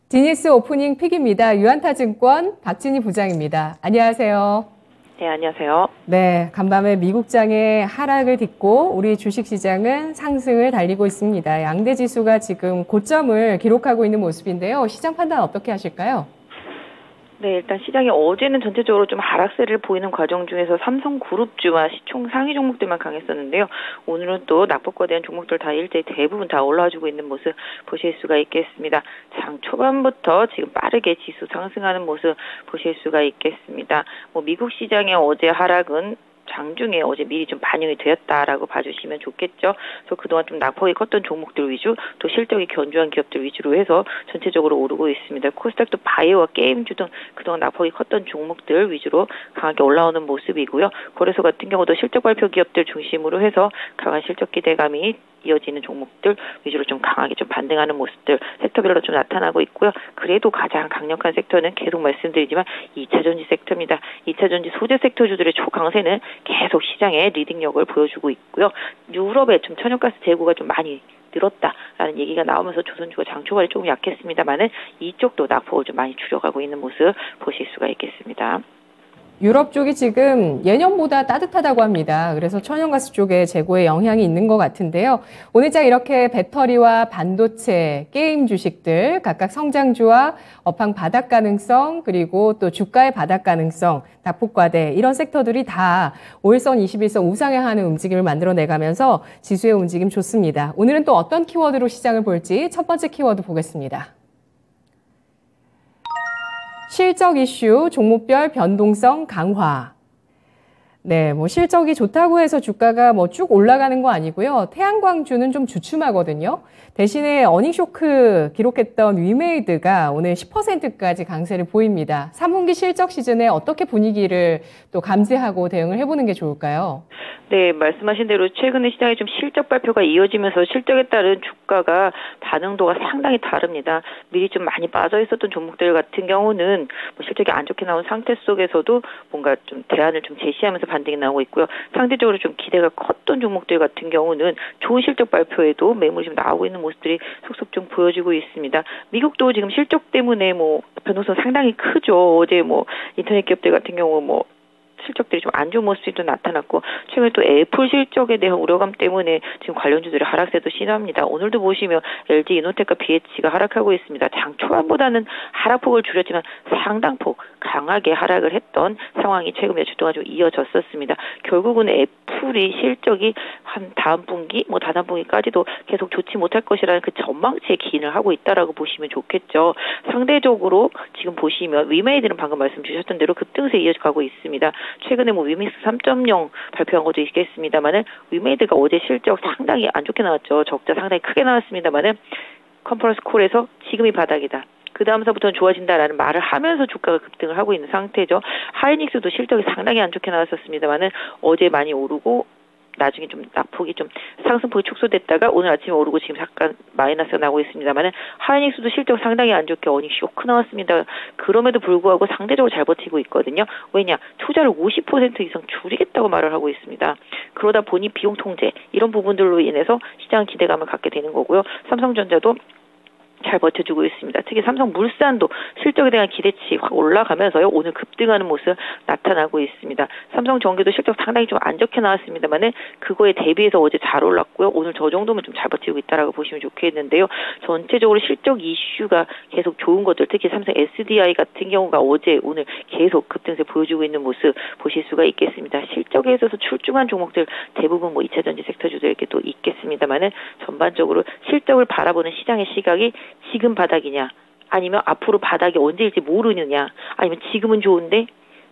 지니스 오프닝 픽입니다. 유안타증권 박진희 부장입니다. 안녕하세요. 네, 안녕하세요. 네, 간밤에 미국장의 하락을 딛고 우리 주식시장은 상승을 달리고 있습니다. 양대 지수가 지금 고점을 기록하고 있는 모습인데요. 시장 판단 어떻게 하실까요? 네, 일단 시장이 어제는 전체적으로 좀 하락세를 보이는 과정 중에서 삼성그룹주와 시총 상위 종목들만 강했었는데요. 오늘은 또 낙폭과대한 종목들 다 일제히 대부분 다 올라와주고 있는 모습 보실 수가 있겠습니다. 장 초반부터 지금 빠르게 지수 상승하는 모습 보실 수가 있겠습니다. 미국 시장의 어제 하락은 장중에 어제 미리 좀 반영이 되었다라고 봐주시면 좋겠죠. 그래서 그동안 좀 낙폭이 컸던 종목들 위주, 또 실적이 견조한 기업들 위주로 해서 전체적으로 오르고 있습니다. 코스닥도 바이오와 게임주 등 그동안 낙폭이 컸던 종목들 위주로 강하게 올라오는 모습이고요. 거래소 같은 경우도 실적 발표 기업들 중심으로 해서 강한 실적 기대감이 이어지는 종목들 위주로 좀 강하게 좀 반등하는 모습들 섹터별로 좀 나타나고 있고요. 그래도 가장 강력한 섹터는 계속 말씀드리지만 2차 전지 섹터입니다. 2차 전지 소재 섹터주들의 초강세는 계속 시장에 리딩력을 보여주고 있고요. 유럽의 좀 천연가스 재고가 좀 많이 늘었다라는 얘기가 나오면서 조선주가 장 초반에 조금 약했습니다만은 이쪽도 낙폭을 좀 많이 줄여가고 있는 모습 보실 수가 있겠습니다. 유럽 쪽이 지금 예년보다 따뜻하다고 합니다. 그래서 천연가스 쪽에 재고에 영향이 있는 것 같은데요. 오늘장 이렇게 배터리와 반도체, 게임 주식들 각각 성장주와 업황 바닥 가능성 그리고 또 주가의 바닥 가능성, 낙폭과대 이런 섹터들이 다 5일선, 21선 우상향하는 움직임을 만들어내가면서 지수의 움직임 좋습니다. 오늘은 또 어떤 키워드로 시장을 볼지 첫 번째 키워드 보겠습니다. 실적 이슈, 종목별 변동성 강화. 네, 실적이 좋다고 해서 주가가 쭉 올라가는 거 아니고요. 태양광주는 좀 주춤하거든요. 대신에 어닝 쇼크 기록했던 위메이드가 오늘 10%까지 강세를 보입니다. 3분기 실적 시즌에 어떻게 분위기를 또 감지하고 대응을 해보는 게 좋을까요? 네, 말씀하신 대로 최근에 시장에 좀 실적 발표가 이어지면서 실적에 따른 주가가 반응도가 상당히 다릅니다. 미리 좀 많이 빠져 있었던 종목들 같은 경우는 실적이 안 좋게 나온 상태 속에서도 뭔가 좀 대안을 좀 제시하면서 반등이 나오고 있고요. 상대적으로 좀 기대가 컸던 종목들 같은 경우는 좋은 실적 발표에도 매물이 좀 나오고 있는 모습들이 속속 좀 보여지고 있습니다. 미국도 지금 실적 때문에 변동성 상당히 크죠. 어제 인터넷 기업들 같은 경우 실적들이 좀 안 좋은 모습이 또 나타났고 최근에 또 애플 실적에 대한 우려감 때문에 지금 관련주들의 하락세도 심합니다. 오늘도 보시면 LG 이노텍과 BH가 하락하고 있습니다. 장 초반보다는 하락폭을 줄였지만 상당폭 강하게 하락을 했던 상황이 최근 며칠 동안 좀 이어졌었습니다. 결국은 애플이 실적이 한 다음 분기, 다다음 분기까지도 계속 좋지 못할 것이라는 그 전망치에 기인을 하고 있다라고 보시면 좋겠죠. 상대적으로 지금 보시면 위메이드는 방금 말씀 주셨던 대로 급등세 이어가고 있습니다. 최근에 위믹스 3.0 발표한 것도 있겠습니다만은 위메이드가 어제 실적 상당히 안 좋게 나왔죠. 적자 상당히 크게 나왔습니다만은 컨퍼런스 콜에서 지금이 바닥이다. 그 다음서부터는 좋아진다라는 말을 하면서 주가가 급등을 하고 있는 상태죠. 하이닉스도 실적이 상당히 안 좋게 나왔었습니다만은 어제 많이 오르고 나중에 좀 낙폭이 좀 상승폭이 축소됐다가 오늘 아침에 오르고 지금 잠깐 마이너스가 나고 있습니다만은 하이닉스도 실적 상당히 안 좋게 어닝 쇼크 나왔습니다. 그럼에도 불구하고 상대적으로 잘 버티고 있거든요. 왜냐? 투자를 50% 이상 줄이겠다고 말을 하고 있습니다. 그러다 보니 비용 통제 이런 부분들로 인해서 시장 기대감을 갖게 되는 거고요. 삼성전자도 잘 버텨주고 있습니다. 특히 삼성물산도 실적에 대한 기대치 확 올라가면서요. 오늘 급등하는 모습 나타나고 있습니다. 삼성전기도 실적 상당히 좀 안 좋게 나왔습니다만은 그거에 대비해서 어제 잘 올랐고요. 오늘 저 정도면 좀 잘 버티고 있다라고 보시면 좋겠는데요. 전체적으로 실적 이슈가 계속 좋은 것들, 특히 삼성 SDI 같은 경우가 어제 오늘 계속 급등세 보여주고 있는 모습 보실 수가 있겠습니다. 실적에 있어서 출중한 종목들 대부분 2차 전지 섹터주들 이렇게 또 있겠습니다만은 전반적으로 실적을 바라보는 시장의 시각이 지금 바닥이냐 아니면 앞으로 바닥이 언제일지 모르느냐 아니면 지금은 좋은데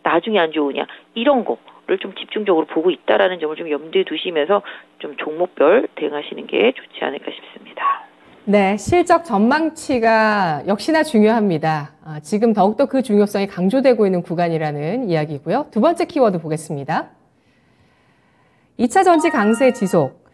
나중에 안 좋으냐 이런 거를 좀 집중적으로 보고 있다라는 점을 좀 염두에 두시면서 좀 종목별 대응하시는 게 좋지 않을까 싶습니다. 네, 실적 전망치가 역시나 중요합니다. 지금 더욱더 그 중요성이 강조되고 있는 구간이라는 이야기고요. 두 번째 키워드 보겠습니다. 2차 전지 강세 지속.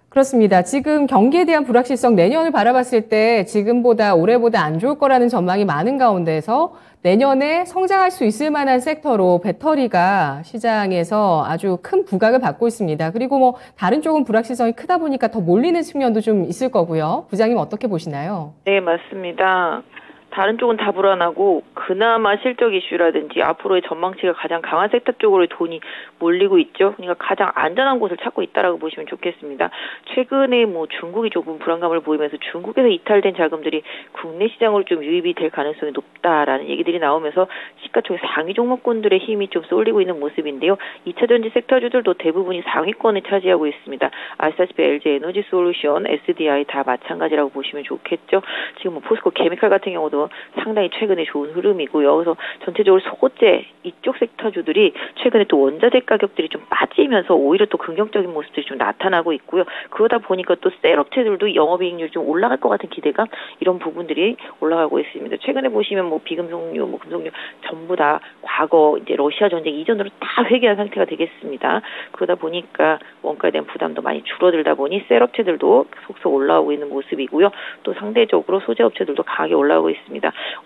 그렇습니다. 지금 경기에 대한 불확실성 내년을 바라봤을 때 지금보다 올해보다 안 좋을 거라는 전망이 많은 가운데서 내년에 성장할 수 있을 만한 섹터로 배터리가 시장에서 아주 큰 부각을 받고 있습니다. 그리고 다른 쪽은 불확실성이 크다 보니까 더 몰리는 측면도 좀 있을 거고요. 부장님 어떻게 보시나요? 네, 맞습니다. 다른 쪽은 다 불안하고 그나마 실적 이슈라든지 앞으로의 전망치가 가장 강한 섹터 쪽으로 돈이 몰리고 있죠. 그러니까 가장 안전한 곳을 찾고 있다라고 보시면 좋겠습니다. 최근에 뭐 중국이 조금 불안감을 보이면서 중국에서 이탈된 자금들이 국내 시장으로 좀 유입이 될 가능성이 높다라는 얘기들이 나오면서 시가총액 상위 종목군들의 힘이 좀 쏠리고 있는 모습인데요. 2차 전지 섹터주들도 대부분이 상위권을 차지하고 있습니다. 아시다시피 LG 에너지 솔루션, SDI 다 마찬가지라고 보시면 좋겠죠. 지금 뭐 포스코 케미칼 같은 경우도 상당히 최근에 좋은 흐름이고요. 그래서 전체적으로 소재 이쪽 섹터주들이 최근에 또 원자재 가격들이 좀 빠지면서 오히려 또 긍정적인 모습들이 좀 나타나고 있고요. 그러다 보니까 또 셀업체들도 영업이익률이 좀 올라갈 것 같은 기대감 이런 부분들이 올라가고 있습니다. 최근에 보시면 뭐 비금속류, 뭐 금속류 전부 다 과거 이제 러시아 전쟁 이전으로 다 회귀한 상태가 되겠습니다. 그러다 보니까 원가에 대한 부담도 많이 줄어들다 보니 셀업체들도 속속 올라오고 있는 모습이고요. 또 상대적으로 소재업체들도 강하게 올라오고 있습니다.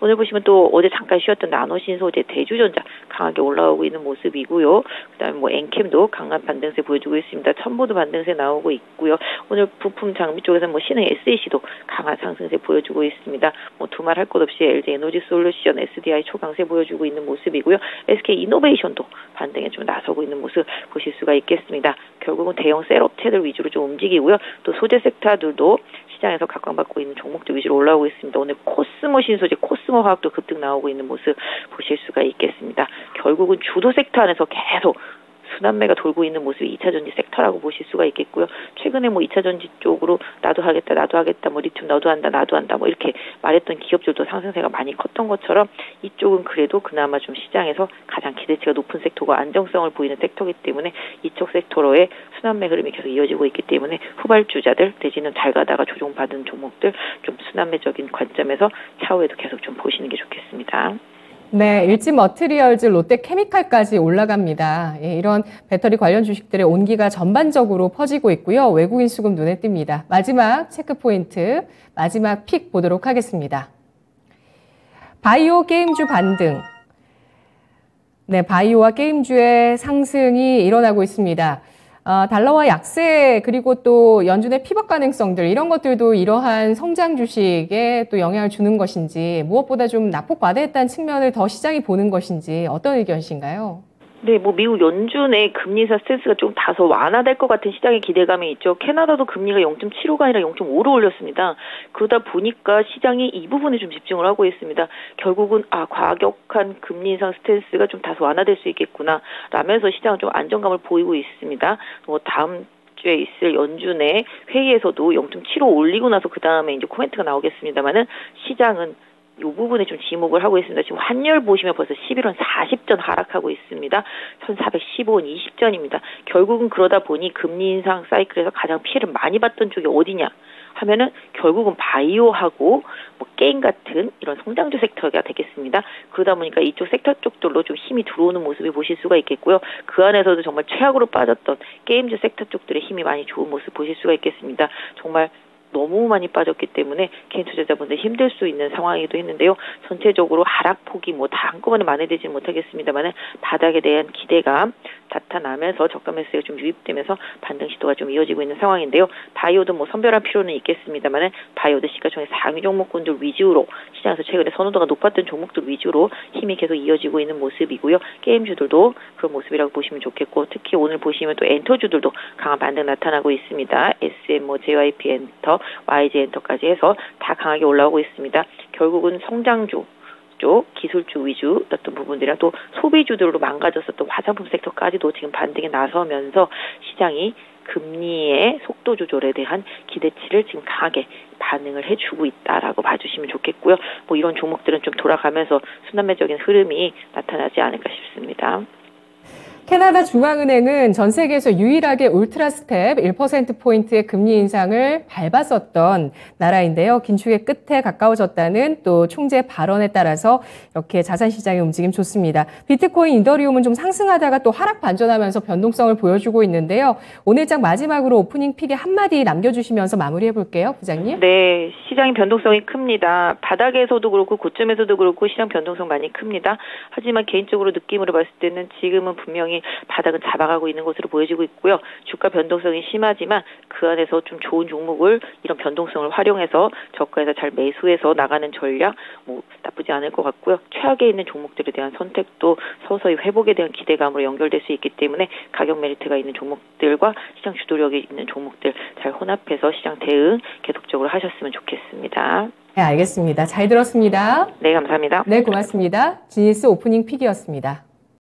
오늘 보시면 또 어제 잠깐 쉬었던 나노신소재, 대주전자 강하게 올라오고 있는 모습이고요. 그다음에 뭐 엔캠도 강한 반등세 보여주고 있습니다. 첨보도 반등세 나오고 있고요. 오늘 부품 장비 쪽에서 뭐 신흥 SEC도 강한 상승세 보여주고 있습니다. 뭐 두말 할 것 없이 LG 에너지 솔루션, SDI 초강세 보여주고 있는 모습이고요. SK 이노베이션도 반등에 좀 나서고 있는 모습 보실 수가 있겠습니다. 결국은 대형 셀업체들 위주로 좀 움직이고요. 또 소재 섹터들도 시장에서 각광받고 있는 종목들 위주로 올라오고 있습니다. 오늘 코스모 신소재, 코스모 화학도 급등 나오고 있는 모습 보실 수가 있겠습니다. 결국은 주도 섹터 안에서 계속 순환매가 돌고 있는 모습이 2차 전지 섹터라고 보실 수가 있겠고요. 최근에 뭐 2차 전지 쪽으로 나도 하겠다, 뭐 리튬 나도 한다, 뭐 이렇게 말했던 기업들도 상승세가 많이 컸던 것처럼 이쪽은 그래도 그나마 좀 시장에서 가장 기대치가 높은 섹터가 안정성을 보이는 섹터이기 때문에 이쪽 섹터로의 순환매 흐름이 계속 이어지고 있기 때문에 후발주자들 내지는 잘 가다가 조정받은 종목들 좀 순환매적인 관점에서 차후에도 계속 좀 보시는 게 좋겠습니다. 네, 일진머티리얼즈, 롯데케미칼까지 올라갑니다. 예, 이런 배터리 관련 주식들의 온기가 전반적으로 퍼지고 있고요. 외국인 수급 눈에 띕니다. 마지막 체크포인트, 마지막 픽 보도록 하겠습니다. 바이오 게임주 반등. 네, 바이오와 게임주의 상승이 일어나고 있습니다. 달러와 약세 그리고 또 연준의 피벗 가능성들 이런 것들도 이러한 성장 주식에 또 영향을 주는 것인지 무엇보다 좀 낙폭 과대했다는 측면을 더 시장이 보는 것인지 어떤 의견이신가요? 네, 뭐 미국 연준의 금리 인하 스탠스가 좀 다소 완화될 것 같은 시장의 기대감이 있죠. 캐나다도 금리가 0.75가 아니라 0.5로 올렸습니다. 그러다 보니까 시장이 이 부분에 좀 집중을 하고 있습니다. 결국은 과격한 금리 인상 스탠스가 좀 다소 완화될 수 있겠구나 라면서 시장은 좀 안정감을 보이고 있습니다. 뭐 다음 주에 있을 연준의 회의에서도 0.75 올리고 나서 그 다음에 이제 코멘트가 나오겠습니다만은 시장은 이 부분에 좀 지목을 하고 있습니다. 지금 환율 보시면 벌써 11원 40전 하락하고 있습니다. 1415원 20전입니다. 결국은 그러다 보니 금리 인상 사이클에서 가장 피해를 많이 봤던 쪽이 어디냐 하면은 결국은 바이오하고 뭐 게임 같은 이런 성장주 섹터가 되겠습니다. 그러다 보니까 이쪽 섹터 쪽들로 좀 힘이 들어오는 모습을 보실 수가 있겠고요. 그 안에서도 정말 최악으로 빠졌던 게임주 섹터 쪽들의 힘이 많이 좋은 모습 보실 수가 있겠습니다. 정말 너무 많이 빠졌기 때문에 개인 투자자분들 힘들 수 있는 상황이기도 했는데요. 전체적으로 하락폭이 뭐 다 한꺼번에 만회되지는 못하겠습니다만 바닥에 대한 기대감 나타나면서 저가 매수가 좀 유입되면서 반등 시도가 좀 이어지고 있는 상황인데요. 바이오도 뭐 선별할 필요는 있겠습니다만 바이오도 시가총액 상위 종목군들 위주로 시장에서 최근에 선호도가 높았던 종목들 위주로 힘이 계속 이어지고 있는 모습이고요. 게임주들도 그런 모습이라고 보시면 좋겠고 특히 오늘 보시면 또 엔터주들도 강한 반등 나타나고 있습니다. SM, 뭐 JYP 엔터, YG 엔터까지 해서 다 강하게 올라오고 있습니다. 결국은 성장주 쪽 기술주 위주 어떤 부분들이랑 또 소비주들로 망가졌었던 화장품 섹터까지도 지금 반등에 나서면서 시장이 금리의 속도 조절에 대한 기대치를 지금 강하게 반응을 해주고 있다라고 봐주시면 좋겠고요. 뭐 이런 종목들은 좀 돌아가면서 순환매적인 흐름이 나타나지 않을까 싶습니다. 캐나다 중앙은행은 전 세계에서 유일하게 울트라 스텝 1%포인트의 금리 인상을 밟았었던 나라인데요. 긴축의 끝에 가까워졌다는 또 총재 발언에 따라서 이렇게 자산시장의 움직임 좋습니다. 비트코인, 이더리움은 좀 상승하다가 또 하락 반전하면서 변동성을 보여주고 있는데요. 오늘 장 마지막으로 오프닝 픽에 한마디 남겨주시면서 마무리해볼게요. 부장님. 네, 시장의 변동성이 큽니다. 바닥에서도 그렇고 고점에서도 그렇고 시장 변동성 많이 큽니다. 하지만 개인적으로 느낌으로 봤을 때는 지금은 분명히 분명히 바닥은 잡아가고 있는 것으로 보여지고 있고요. 주가 변동성이 심하지만 그 안에서 좀 좋은 종목을 이런 변동성을 활용해서 저가에서 잘 매수해서 나가는 전략 나쁘지 않을 것 같고요. 최악에 있는 종목들에 대한 선택도 서서히 회복에 대한 기대감으로 연결될 수 있기 때문에 가격 메리트가 있는 종목들과 시장 주도력이 있는 종목들 잘 혼합해서 시장 대응 계속적으로 하셨으면 좋겠습니다. 네, 알겠습니다. 잘 들었습니다. 네, 감사합니다. 네, 고맙습니다. GS 오프닝 픽이었습니다.